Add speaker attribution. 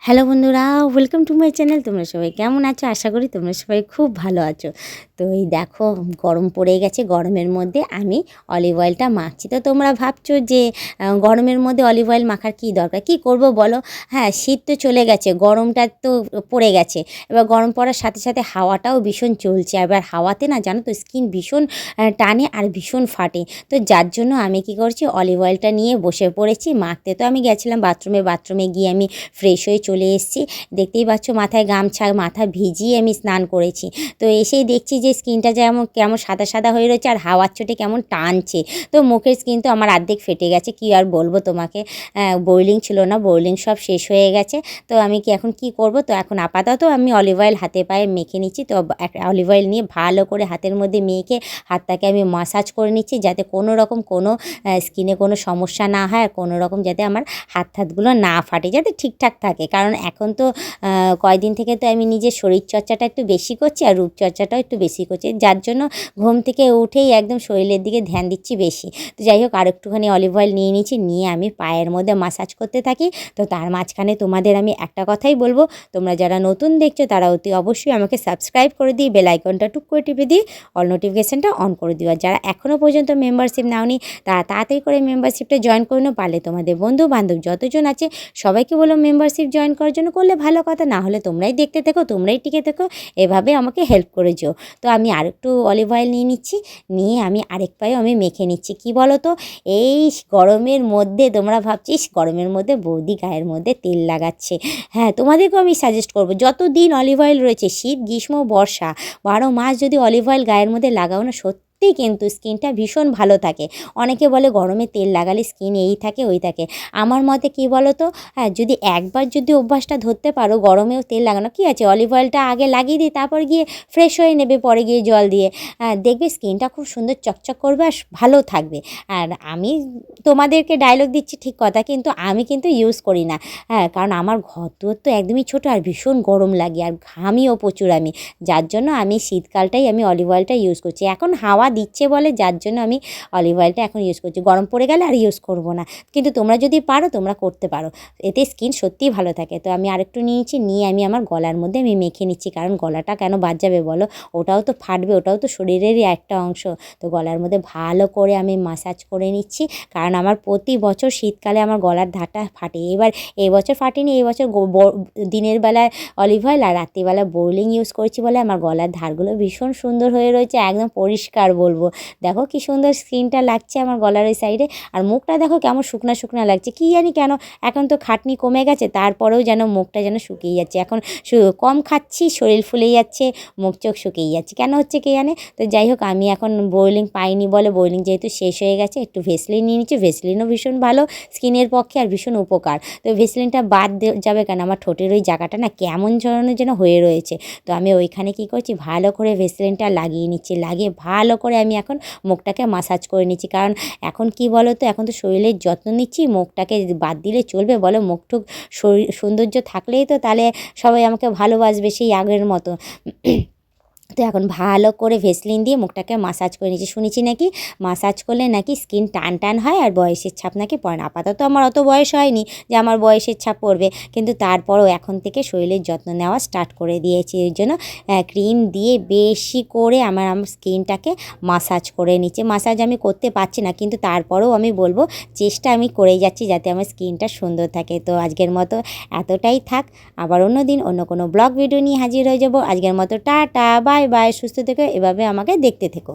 Speaker 1: Hello বন্ধুরা, welcome to my channel. তোমরা সবাই কেমন আছো? আশা করি তোমরা সবাই খুব ভালো আছো। তো এই দেখো, গরম পড়ে গেছে। গরমের মধ্যে আমি অলিভ অয়েলটা মাখছি। তো তোমরা ভাবছো যে গরমের মধ্যে অলিভ অয়েল মাখার কী দরকার, কী করব বলো? হ্যাঁ, শীত তো চলে গেছে, গরমটা তো পড়ে গেছে। এবার গরম পড়ার সাথে সাথে হাওয়াটাও ভীষণ চলছে। এবার হাওয়াতে না, জানো তো, স্কিন ভীষণ টানে আর ভীষণ ফাটে। তো যার জন্য আমি কী করছি, অলিভ অয়েলটা নিয়ে বসে পড়েছি মাখতে। তো আমি গেছিলাম বাথরুমে গিয়ে আমি ফ্রেশ হয়ে চলে এসেছি। দেখতেই পাচ্ছ, মাথায় গামছা, মাথা ভিজিয়ে আমি স্নান করেছি। তো এসেই দেখছি যে স্কিনটা যেমন কেমন সাদা সাদা হয়ে রয়েছে আর হাওয়ার চোটে কেমন টানছে। তো মুখের স্কিন তো আমার অর্ধেক ফেটে গেছে, কি আর বলবো তোমাকে। বোরলিং ছিল না, বোরলিং সব শেষ হয়ে গেছে। তো আমি এখন কি করব? তো এখন আপাতত আমি অলিভ অয়েল হাতে পায়ে মেখে নিচ্ছি। তো অলিভ অয়েল নিয়ে ভালো করে হাতের মধ্যে মেখে হাতটাকে আমি মাসাজ করে নিচ্ছি, যাতে কোনো রকম স্কিনে কোনো সমস্যা না হয়, আর কোনো রকম যাতে আমার হাতগুলো না ফাটে, যাতে ঠিকঠাক থাকে। কারণ এখন তো কয়দিন থেকে তো আমি নিজের শরীরচর্চাটা একটু বেশি করছি আর রূপচর্চাটাও একটু বেশি করছি, যার জন্য ঘুম থেকে উঠেই একদম শরীরের দিকে ধ্যান দিচ্ছি বেশি। তো যাই হোক, আর একটুখানি অলিভ অয়েল নিয়ে নিচ্ছি, নিয়ে আমি পায়ের মধ্যে মাসাজ করতে থাকি। তো তার মাঝখানে তোমাদের আমি একটা কথাই বলবো, তোমরা যারা নতুন দেখছো তারা অতি অবশ্যই আমাকে সাবস্ক্রাইব করে দিই, বেল আইকনটা টুক করে টিপে দিই, অল নোটিফিকেশানটা অন করে দিও। আর যারা এখনও পর্যন্ত মেম্বারশিপ নাওনি তারা তাড়াতাড়ি করে মেম্বারশিপটা জয়েন করে নাও। পারলে তোমাদের বন্ধু বান্ধব যতজন আছে সবাইকে বলো মেম্বারশিপ জয়েন করার জন্য। করলে ভালো কথা, না হলে তোমরাই দেখতে থেকো, তোমরাই টিকে থেকো, এভাবে আমাকে হেল্প করে যেও। তো আমি আরেকটু অলিভ অয়েল নিয়ে নিচ্ছি, নিয়ে আমি আরেক পায়েও আমি মেখে নিচ্ছি। কি বলো তো, এই গরমের মধ্যে তোমরা ভাবছিস গরমের মধ্যে বৌদি গায়ের মধ্যে তেল লাগাচ্ছে। হ্যাঁ, তোমাদেরকেও আমি সাজেস্ট করবো, যতদিন অলিভ অয়েল রয়েছে, শীত গ্রীষ্ম বর্ষা 12 মাস যদি অলিভ অয়েল গায়ের মধ্যে লাগাও না, সত্যি কিন্তু স্কিনটা ভীষণ ভালো থাকে। অনেকে বলে গরমে তেল লাগালে স্কিন এই থাকে ওই থাকে। আমার মতে কী বলো তো, হ্যাঁ, যদি একবার যদি অভ্যাসটা ধরতে পারো গরমেও তেল লাগানো, কী আছে, অলিভ অয়েলটা আগে লাগিয়ে দিয়ে তারপর গিয়ে ফ্রেশ হয়ে নেবে, পরে গিয়ে জল দিয়ে। দেখবে স্কিনটা খুব সুন্দর চকচক করবে আর ভালো থাকবে। আর আমি তোমাদেরকে ডায়লগ দিচ্ছি ঠিক কথা, কিন্তু আমি কিন্তু ইউজ করি না। হ্যাঁ, কারণ আমার ঘর দুয়ার তো একদমই ছোটো আর ভীষণ গরম লাগে আর ঘামিও প্রচুর আমি, যার জন্য আমি শীতকালটাই আমি অলিভ অয়েলটা ইউজ করছি। এখন হাওয়া দিচ্ছে বলে যার জন্য আমি অলিভ অয়েলটা এখন ইউজ করছি। গরম পড়ে গেলে আর ইউজ করব না, কিন্তু তোমরা যদি পারো তোমরা করতে পারো, এতে স্কিন সত্যিই ভালো থাকে। তো আমি আরেকটু নিয়েছি, নিয়ে আমি আমার গলার মধ্যে আমি মেখে নিচ্ছি, কারণ গলাটা কেন বাদ যাবে বলো, ওটাও তো ফাটবে, ওটাও তো শরীরেরই একটা অংশ। তো গলার মধ্যে ভালো করে আমি মাসাজ করে নিচ্ছি, কারণ আমার প্রতি বছর শীতকালে আমার গলার ধারটা ফাটে। এবার এই বছর ফাটেনি, এই বছর দিনের বেলায় অলিভ অয়েল আর রাত্রিবেলা বোরলিং ইউজ করছি বলে আমার গলার ধারগুলো ভীষণ সুন্দর হয়ে রয়েছে, একদম পরিষ্কার বলবো। দেখো কি সুন্দর স্কিনটা লাগছে আমার গলার ওই সাইডে। আর মুখটা দেখো কেমন শুকনা শুকনা লাগছে, কী জানি কেন। এখন তো খাটনি কমে গেছে, তারপরেও যেন মুখটা যেন শুকিয়ে যাচ্ছে। এখন কম খাচ্ছি, শরীর ফুলে যাচ্ছে, মুখ চোখ শুকিয়ে যাচ্ছে, কেন হচ্ছে কে জানে। তো যাই হোক, আমি এখন বোরলিং পাইনি বলে, বোরলিং যেহেতু শেষ হয়ে গেছে, একটু ভেসলিন নিয়ে নিচ্ছি। ভেসলিনও ভীষণ ভালো স্কিনের পক্ষে আর ভীষণ উপকার। তো ভেসলিনটা বাদ যাবে কেন, আমার ঠোঁটের ওই জায়গাটা না কেমন ধরনের যেন হয়ে রয়েছে। তো আমি ওইখানে কি করছি, ভালো করে ভেসলিনটা লাগিয়ে নিচ্ছি, লাগিয়ে ভালো করে আমি এখন মুখটাকে মাসাজ করে নিচ্ছি। কারণ এখন কি বলো তো, এখন তো শরীরের যত্ন নিচ্ছি, মুখটাকে বাদ দিলে চলবে বলো? মুখটুক শরীর সৌন্দর্য থাকলেই তো তাহলে সবাই আমাকে ভালোবাসবে সেই আগের মতো। তো এখন ভালো করে ভেসলিন দিয়ে মুখটাকে মাসাজ করে নিচ্ছি। শুনেছি নাকি মাসাজ করলে নাকি স্কিন টান টান হয় আর বয়সের ছাপ নাকি পড়ে না। আপাতত আমার অত বয়স হয়নি যে আমার বয়সের ছাপ পড়বে, কিন্তু তারপরেও এখন থেকে শরীরের যত্ন নেওয়া স্টার্ট করে দিয়েছি। এর জন্য ক্রিম দিয়ে বেশি করে আমার স্কিনটাকে মাসাজ করে নিচ্ছে। মাসাজ আমি করতে পারছি না, কিন্তু তারপরেও আমি বলবো চেষ্টা আমি করে যাচ্ছি যাতে আমার স্কিনটা সুন্দর থাকে। তো আজকের মতো এতটাই থাক, আবার অন্য দিন অন্য কোনো ব্লগ ভিডিও নিয়ে হাজির হয়ে যাব। আজকের মতো টাটা, বাই বাই, সুস্থ থেকো, এভাবে আমাকে দেখতে থেকো।